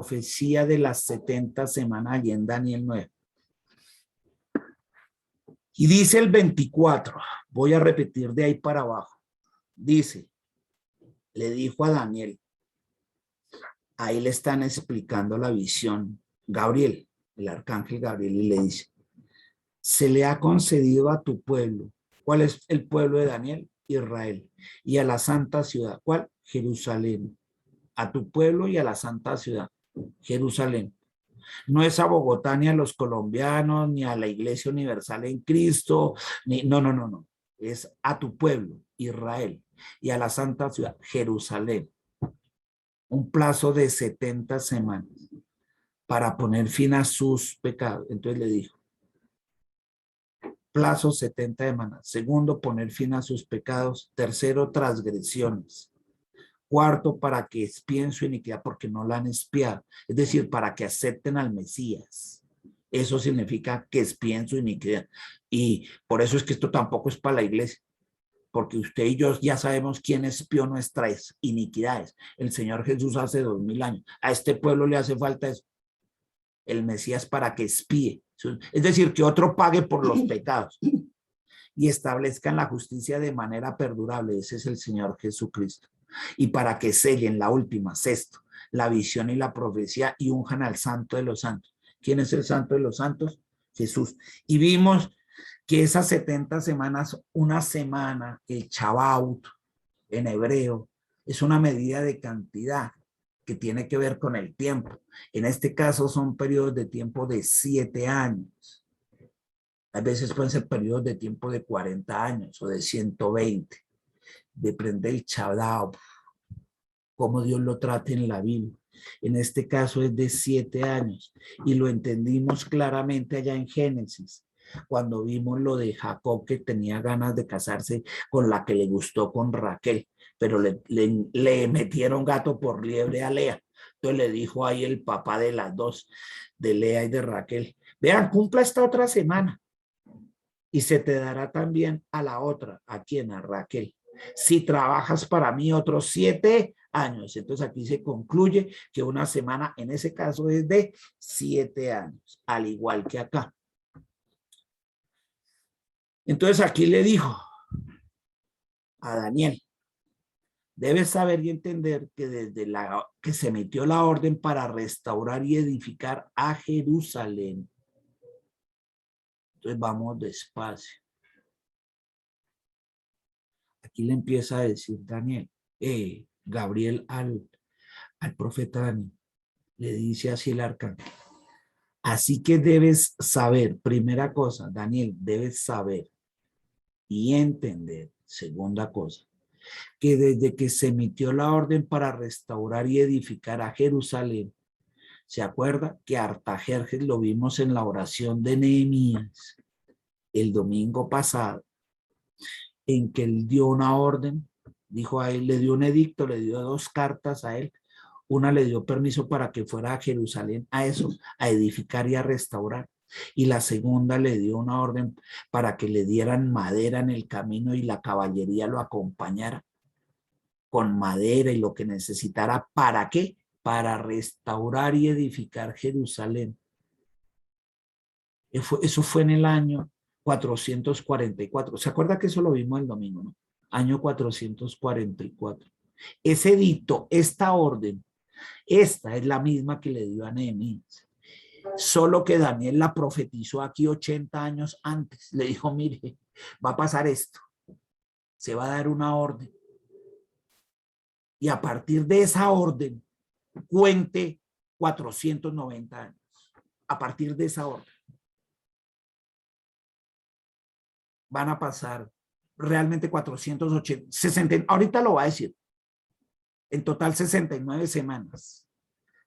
profecía de las 70 semanas allí en Daniel 9. Y dice el 24, voy a repetir de ahí para abajo. Dice, le dijo a Daniel, ahí le están explicando la visión, Gabriel, el arcángel Gabriel, y le dice, se le ha concedido a tu pueblo. ¿Cuál es el pueblo de Daniel? Israel. Y a la santa ciudad, ¿cuál? Jerusalén. A tu pueblo y a la santa ciudad, Jerusalén. No es a Bogotá, ni a los colombianos, ni a la Iglesia Universal en Cristo, ni, no. Es a tu pueblo, Israel, y a la santa ciudad, Jerusalén. Un plazo de 70 semanas para poner fin a sus pecados. Entonces le dijo, plazo 70 semanas. Segundo, poner fin a sus pecados. Tercero, transgresiones. Cuarto, para que expíen su iniquidad porque no la han expiado. Es decir, para que acepten al Mesías. Eso significa que expíen su iniquidad. Y por eso es que esto tampoco es para la iglesia. Porque usted y yo ya sabemos quién expió nuestras iniquidades. El Señor Jesús hace 2000 años. A este pueblo le hace falta eso. El Mesías para que expíe. Es decir, que otro pague por los pecados. Y establezcan la justicia de manera perdurable. Ese es el Señor Jesucristo. Y para que sellen la última, sexto, la visión y la profecía y unjan al santo de los santos. ¿Quién es el santo de los santos? Jesús. Y vimos que esas 70 semanas, una semana, el Shavuot en hebreo, es una medida de cantidad que tiene que ver con el tiempo. En este caso son periodos de tiempo de 7 años. A veces pueden ser periodos de tiempo de 40 años o de 120. Depende del Shavuot, cómo Dios lo trate en la Biblia. En este caso es de 7 años y lo entendimos claramente allá en Génesis, cuando vimos lo de Jacob que tenía ganas de casarse con la que le gustó con Raquel, pero le metieron gato por liebre a Lea. Entonces le dijo ahí el papá de las dos, de Lea y de Raquel, vean, cumpla esta otra semana y se te dará también a la otra, ¿a quién? A Raquel. Si trabajas para mí otros 7 años. Entonces aquí se concluye que una semana en ese caso es de 7 años, al igual que acá. Entonces aquí le dijo a Daniel, debes saber y entender que desde que se emitió la orden para restaurar y edificar a Jerusalén. Entonces vamos despacio. Aquí le empieza a decir Daniel, Gabriel al profeta Daniel, le dice así el arcángel. Así que debes saber, primera cosa, Daniel, debes saber y entender, segunda cosa, que desde que se emitió la orden para restaurar y edificar a Jerusalén, ¿se acuerda que Artajerjes lo vimos en la oración de Nehemías el domingo pasado, en que él dio una orden, dijo a él, le dio un edicto, le dio 2 cartas a él, una le dio permiso para que fuera a Jerusalén a eso, a edificar y a restaurar, y la segunda le dio una orden para que le dieran madera en el camino y la caballería lo acompañara con madera y lo que necesitara. ¿Para qué? Para restaurar y edificar Jerusalén. Eso fue en el año 444. ¿Se acuerda que eso lo vimos el domingo, no? Año 444. Ese edicto, esta orden, esta es la misma que le dio a Nehemías. Solo que Daniel la profetizó aquí 80 años antes. Le dijo, mire, va a pasar esto. Se va a dar una orden. Y a partir de esa orden, cuente 490 años. A partir de esa orden. Van a pasar realmente 480, ahorita lo va a decir, en total 69 semanas,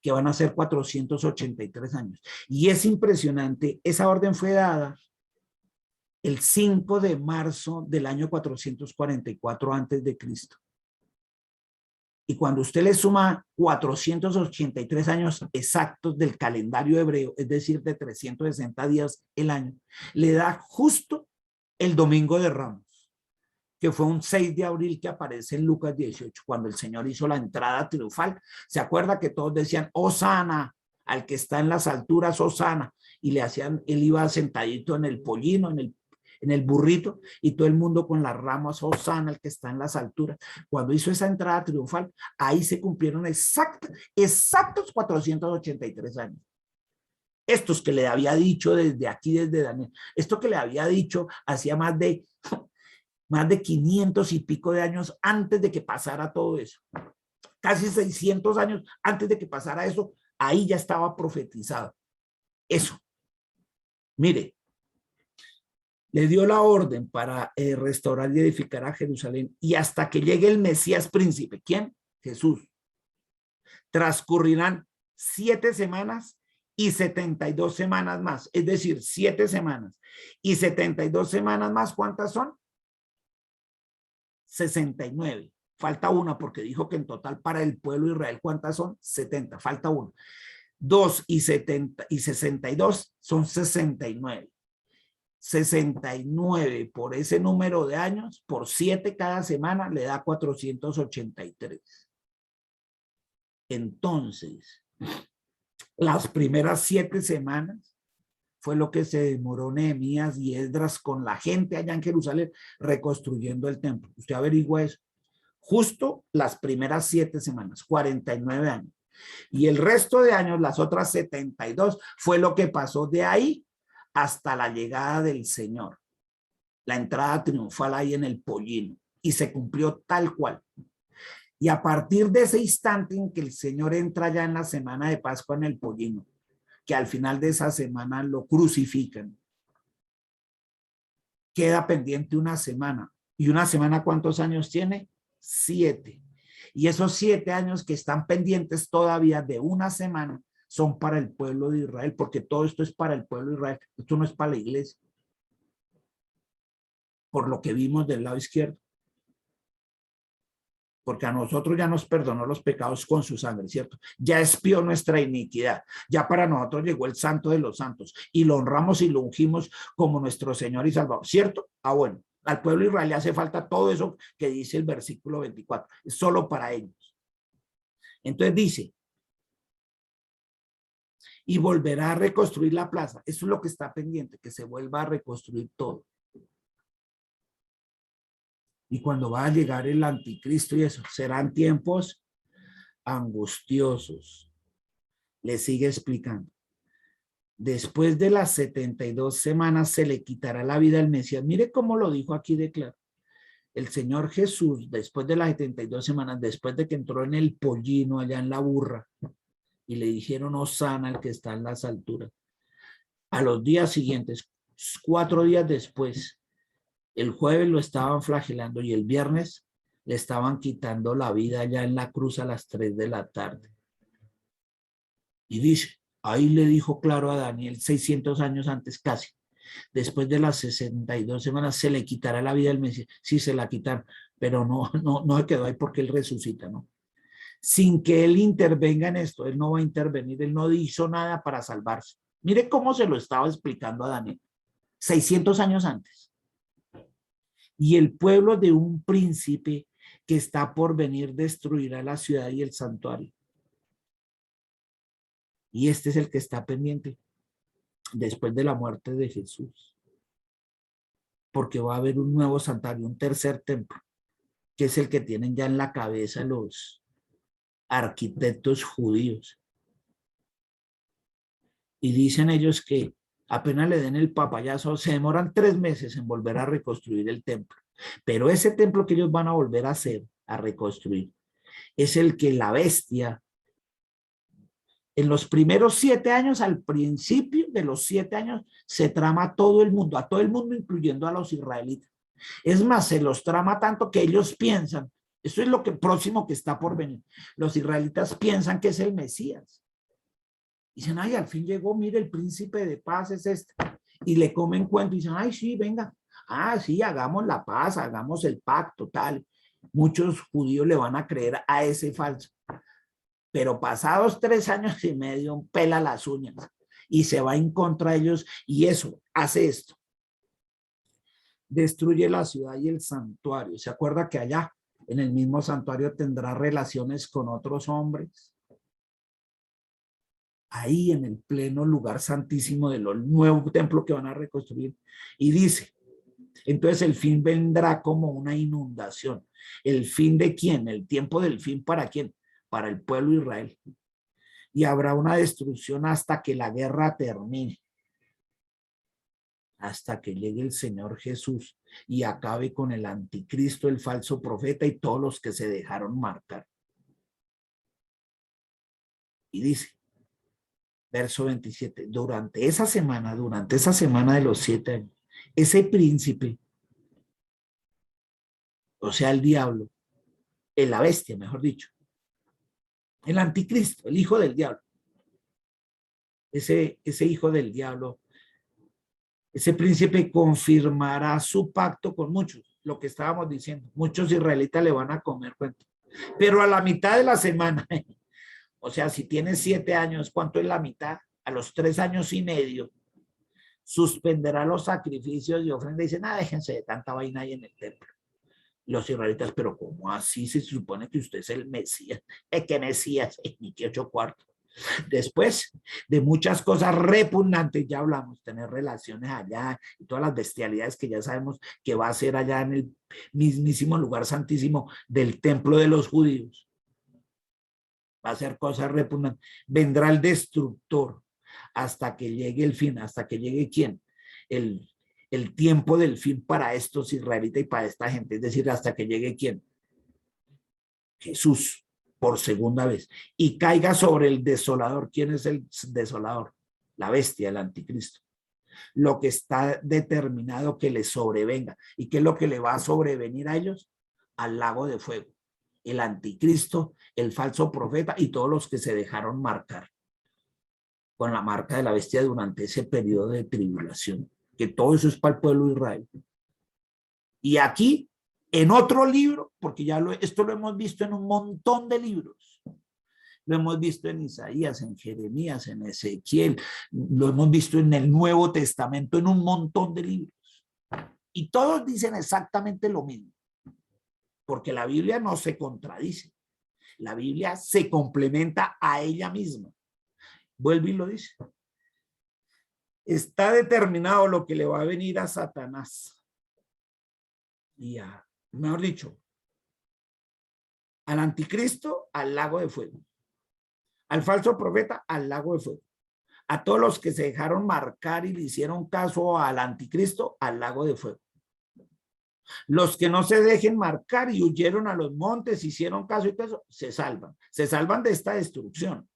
que van a ser 483 años. Y es impresionante, esa orden fue dada el 5 de marzo del año 444 antes de Cristo. Y cuando usted le suma 483 años exactos del calendario hebreo, es decir, de 360 días el año, le da justo el domingo de Ramos, que fue un 6 de abril que aparece en Lucas 18, cuando el Señor hizo la entrada triunfal. ¿Se acuerda que todos decían, Hosana, al que está en las alturas, Hosana? Y le hacían, él iba sentadito en el pollino, en el burrito, y todo el mundo con las ramas, Hosana, el que está en las alturas. Cuando hizo esa entrada triunfal, ahí se cumplieron exactos 483 años. Estos que le había dicho desde aquí, desde Daniel, esto que le había dicho hacía más de 500 y pico de años antes de que pasara todo eso. Casi 600 años antes de que pasara eso, ahí ya estaba profetizado. Eso. Mire, le dio la orden para restaurar y edificar a Jerusalén y hasta que llegue el Mesías príncipe. ¿Quién? Jesús. Transcurrirán 7 semanas y 72 semanas más, es decir, 7 semanas y 72 semanas más, ¿cuántas son? 69. Falta una porque dijo que en total para el pueblo de Israel, ¿cuántas son? 70, falta una. 2 y 70 y 62 son 69. 69 por ese número de años, por 7 cada semana, le da 483. Entonces, las primeras 7 semanas fue lo que se demoró Nehemías y Esdras con la gente allá en Jerusalén reconstruyendo el templo. Usted averigua eso. Justo las primeras 7 semanas, 49 años. Y el resto de años, las otras 72, fue lo que pasó de ahí hasta la llegada del Señor. La entrada triunfal ahí en el pollino. Y se cumplió tal cual. Y a partir de ese instante en que el Señor entra ya en la semana de Pascua en el pollino, que al final de esa semana lo crucifican, queda pendiente una semana. ¿Y una semana cuántos años tiene? 7. Y esos 7 años que están pendientes todavía de una semana son para el pueblo de Israel, porque todo esto es para el pueblo de Israel. Esto no es para la iglesia. Por lo que vimos del lado izquierdo. Porque a nosotros ya nos perdonó los pecados con su sangre, ¿cierto? Ya expió nuestra iniquidad. Ya para nosotros llegó el Santo de los Santos y lo honramos y lo ungimos como nuestro Señor y Salvador, ¿cierto? Ah, bueno, al pueblo de Israel le hace falta todo eso que dice el versículo 24. Es solo para ellos. Entonces dice, y volverá a reconstruir la plaza. Eso es lo que está pendiente, que se vuelva a reconstruir todo. Y cuando va a llegar el anticristo y eso, serán tiempos angustiosos. Le sigue explicando. Después de las 72 semanas se le quitará la vida al Mesías. Mire cómo lo dijo aquí de claro. El Señor Jesús, después de las 72 semanas, después de que entró en el pollino allá en la burra y le dijeron Hosana al que está en las alturas, a los días siguientes, 4 días después, el jueves lo estaban flagelando y el viernes le estaban quitando la vida allá en la cruz a las 3 de la tarde. Y dice, ahí le dijo claro a Daniel 600 años antes casi, después de las 62 semanas se le quitará la vida al Mesías. Sí, se la quitaron, pero no se quedó ahí porque él resucita, ¿no? Sin que él intervenga en esto, él no va a intervenir, él no hizo nada para salvarse. Mire cómo se lo estaba explicando a Daniel, 600 años antes. Y el pueblo de un príncipe que está por venir destruirá la ciudad y el santuario. Y este es el que está pendiente después de la muerte de Jesús. Porque va a haber un nuevo santuario, un tercer templo, que es el que tienen ya en la cabeza los arquitectos judíos. Y dicen ellos que apenas le den el papayazo, se demoran 3 meses en volver a reconstruir el templo. Pero ese templo que ellos van a volver a hacer, a reconstruir, es el que la bestia, en los primeros 7 años, al principio de los 7 años, se trama a todo el mundo, incluyendo a los israelitas. Es más, se los trama tanto que ellos piensan, esto es lo que próximo que está por venir, los israelitas piensan que es el Mesías. Dicen, ay, al fin llegó, mire, el príncipe de paz es este. Y le comen cuento y dicen, ay, sí, venga, ah, sí, hagamos la paz, hagamos el pacto, tal. Muchos judíos le van a creer a ese falso. Pero pasados 3 años y medio, pela las uñas y se va en contra de ellos y eso, hace esto. destruye la ciudad y el santuario. ¿Se acuerda que allá en el mismo santuario tendrá relaciones con otros hombres? Ahí en el pleno lugar santísimo del nuevo templo que van a reconstruir. Y dice, entonces el fin vendrá como una inundación. ¿El fin de quién? ¿El tiempo del fin para quién? Para el pueblo de Israel. Y habrá una destrucción hasta que la guerra termine. Hasta que llegue el Señor Jesús y acabe con el anticristo, el falso profeta y todos los que se dejaron marcar. Y dice, verso 27, durante esa semana de los 7 años, ese príncipe, o sea, el diablo, la bestia, mejor dicho, el anticristo, el hijo del diablo, ese hijo del diablo, ese príncipe confirmará su pacto con muchos, lo que estábamos diciendo, muchos israelitas le van a comer cuento, pero a la mitad de la semana, o sea, si tienes 7 años, ¿cuánto es la mitad? A los 3 años y medio, suspenderá los sacrificios y ofrendas. Dicen, déjense de tanta vaina ahí en el templo. Los israelitas, pero ¿cómo así se supone que usted es el Mesías? ¿Qué Mesías? Ni que 8 cuartos. Después de muchas cosas repugnantes, ya hablamos, tener relaciones allá y todas las bestialidades que ya sabemos que va a ser allá en el mismísimo lugar santísimo del templo de los judíos. Va a ser cosas repugnantes. Vendrá el destructor hasta que llegue el fin. ¿Hasta que llegue quién? El tiempo del fin para estos israelitas y para esta gente. Es decir, hasta que llegue quién? Jesús, por segunda vez. Y caiga sobre el desolador. ¿Quién es el desolador? La bestia, el anticristo. Lo que está determinado que les sobrevenga. ¿Y qué es lo que le va a sobrevenir a ellos? Al lago de fuego. El anticristo, el falso profeta y todos los que se dejaron marcar con la marca de la bestia durante ese periodo de tribulación, que todo eso es para el pueblo de Israel. Y aquí, en otro libro, porque ya esto lo hemos visto en un montón de libros, lo hemos visto en Isaías, en Jeremías, en Ezequiel, lo hemos visto en el Nuevo Testamento, en un montón de libros. Y todos dicen exactamente lo mismo, porque la Biblia no se contradice. La Biblia se complementa a ella misma. Vuelve y lo dice. Está determinado lo que le va a venir a Satanás. Y mejor dicho, al anticristo, al lago de fuego. Al falso profeta, al lago de fuego. A todos los que se dejaron marcar y le hicieron caso al anticristo, al lago de fuego. Los que no se dejen marcar y huyeron a los montes, hicieron caso y todo eso, se salvan. Se salvan de esta destrucción.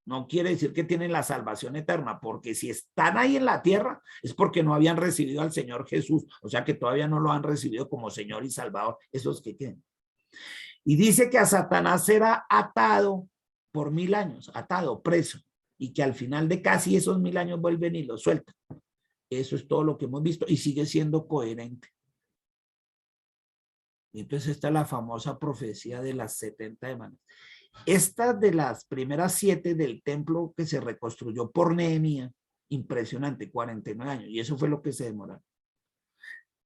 No quiere decir que tienen la salvación eterna, porque si están ahí en la tierra es porque no habían recibido al Señor Jesús, o sea que todavía no lo han recibido como Señor y Salvador, esos que queden. Y dice que a Satanás será atado por 1000 años, atado, preso, y que al final de casi esos 1000 años vuelven y lo sueltan. Eso es todo lo que hemos visto y sigue siendo coherente. Y entonces está la famosa profecía de las 70 semanas. Estas de las primeras 7 del templo que se reconstruyó por Nehemías, impresionante, 49 años, y eso fue lo que se demoró.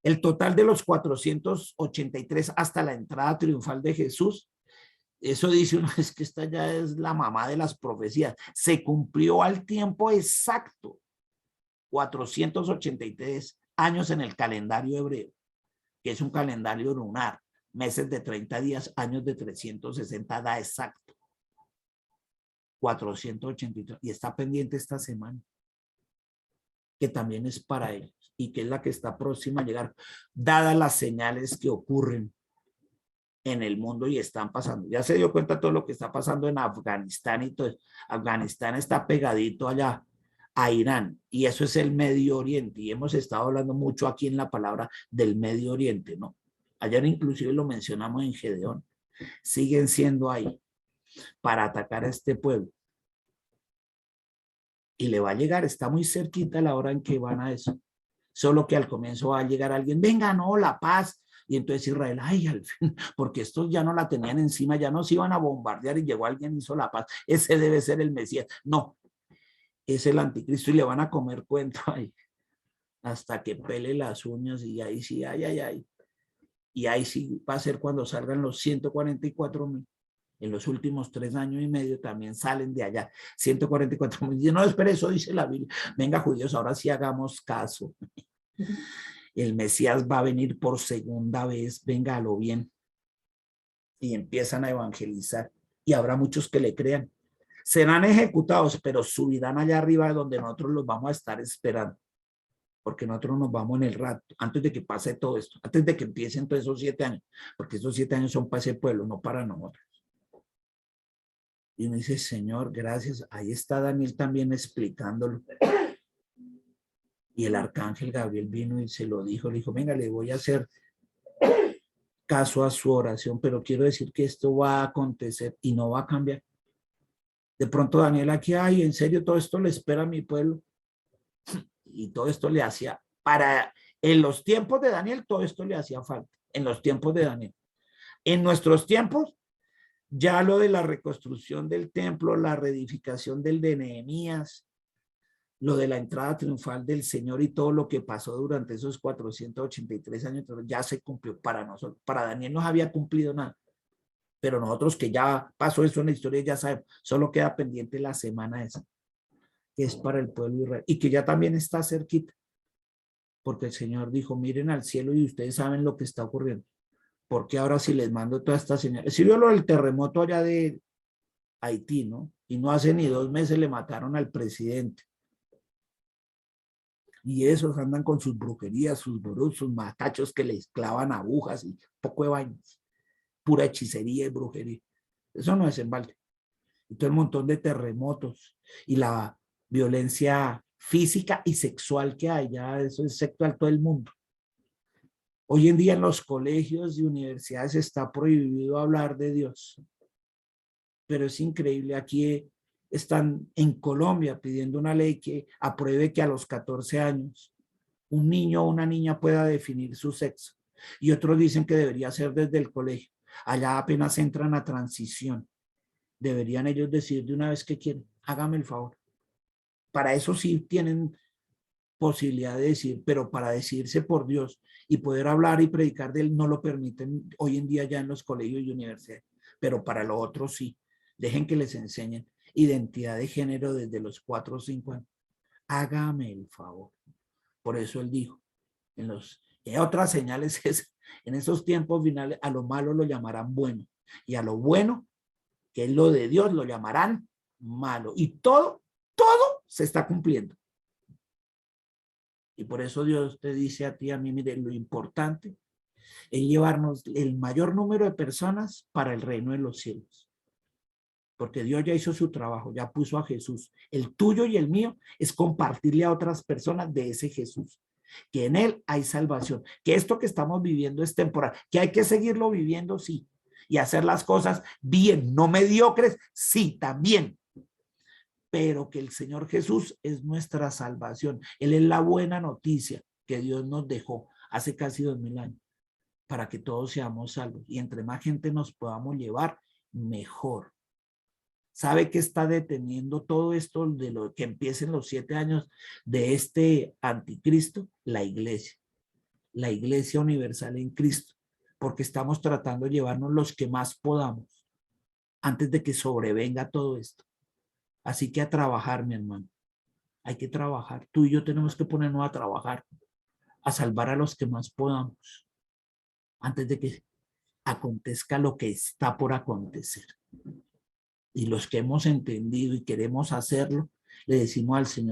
El total de los 483 hasta la entrada triunfal de Jesús, eso dice uno, es que esta ya es la mamá de las profecías, se cumplió al tiempo exacto, 483 años en el calendario hebreo, que es un calendario lunar, meses de 30 días, años de 360, da exacto. 483, y está pendiente esta semana, que también es para ellos, y que es la que está próxima a llegar, dadas las señales que ocurren en el mundo y están pasando. Ya se dio cuenta todo lo que está pasando en Afganistán y todo. Afganistán está pegadito allá a Irán, y eso es el Medio Oriente, y hemos estado hablando mucho aquí en la palabra del Medio Oriente, ¿no? Ayer inclusive lo mencionamos en Gedeón. Siguen siendo ahí para atacar a este pueblo. Y le va a llegar, está muy cerquita la hora en que van a eso. Solo que al comienzo va a llegar alguien, venga, no, la paz. Y entonces Israel, ay, al fin, porque estos ya no la tenían encima, ya no se iban a bombardear y llegó alguien y hizo la paz. Ese debe ser el Mesías. No, es el anticristo y le van a comer cuento ahí. hasta que pele las uñas y ahí sí, ay, ay, ay. Y ahí sí va a ser cuando salgan los 144.000. En los últimos 3 años y medio también salen de allá 144.000. Y no, espere, eso dice la Biblia. Venga, judíos, ahora sí hagamos caso. El Mesías va a venir por segunda vez, venga a lo bien. Y empiezan a evangelizar. Y habrá muchos que le crean. Serán ejecutados, pero subirán allá arriba donde nosotros los vamos a estar esperando. Porque nosotros nos vamos en el rato, antes de que pase todo esto, antes de que empiecen todos esos 7 años, porque esos 7 años son para ese pueblo, no para nosotros. Y uno dice, Señor, gracias. Ahí está Daniel también explicándolo. Y el arcángel Gabriel vino y se lo dijo, le dijo, venga, le voy a hacer caso a su oración, pero quiero decir que esto va a acontecer y no va a cambiar. De pronto Daniel aquí, ay, en serio, todo esto le espera a mi pueblo. Y todo esto le hacía, en los tiempos de Daniel, todo esto le hacía falta, en los tiempos de Daniel. En nuestros tiempos, ya lo de la reconstrucción del templo, la reedificación del de Nehemías, lo de la entrada triunfal del Señor y todo lo que pasó durante esos 483 años, ya se cumplió para nosotros. Para Daniel no había cumplido nada, pero nosotros que ya pasó eso en la historia, ya sabemos, solo queda pendiente la semana esa, que es para el pueblo de Israel y que ya también está cerquita, porque el Señor dijo, miren al cielo y ustedes saben lo que está ocurriendo, porque ahora si les mando todas estas señales, si vio lo del terremoto allá de Haití, ¿no? Y no hace ni 2 meses le mataron al presidente. Y esos andan con sus brujerías, sus burús, sus matachos que les clavan agujas y poco de vainas, pura hechicería y brujería. Eso no es en balde. Y todo el montón de terremotos y la violencia física y sexual que hay, ya eso es sexual todo el mundo. Hoy en día en los colegios y universidades está prohibido hablar de Dios. Pero es increíble, aquí están en Colombia pidiendo una ley que apruebe que a los 14 años un niño o una niña pueda definir su sexo. Y otros dicen que debería ser desde el colegio. Allá apenas entran a transición. Deberían ellos decir de una vez que quieren. Hágame el favor. Para eso sí tienen posibilidad de decir, pero para decidirse por Dios y poder hablar y predicar de él no lo permiten hoy en día ya en los colegios y universidades. Pero para lo otro sí. Dejen que les enseñen identidad de género desde los 4 o 5 años. Hágame el favor. Por eso él dijo, en otras señales es, en esos tiempos finales, a lo malo lo llamarán bueno, y a lo bueno, que es lo de Dios, lo llamarán malo. Y todo se está cumpliendo. Y por eso Dios te dice a ti, a mí, mire, lo importante es llevarnos el mayor número de personas para el reino de los cielos. Porque Dios ya hizo su trabajo, ya puso a Jesús. El tuyo y el mío es compartirle a otras personas de ese Jesús, que en él hay salvación, que esto que estamos viviendo es temporal, que hay que seguirlo viviendo, sí, y hacer las cosas bien, no mediocres, sí, también, pero que el Señor Jesús es nuestra salvación. Él es la buena noticia que Dios nos dejó hace casi 2000 años, para que todos seamos salvos, y entre más gente nos podamos llevar, mejor. ¿Sabe qué está deteniendo todo esto de lo que empiecen los 7 años de este anticristo? La iglesia universal en Cristo, porque estamos tratando de llevarnos los que más podamos antes de que sobrevenga todo esto. Así que a trabajar, mi hermano. Hay que trabajar. Tú y yo tenemos que ponernos a trabajar, a salvar a los que más podamos antes de que acontezca lo que está por acontecer. Y los que hemos entendido y queremos hacerlo, le decimos al Señor,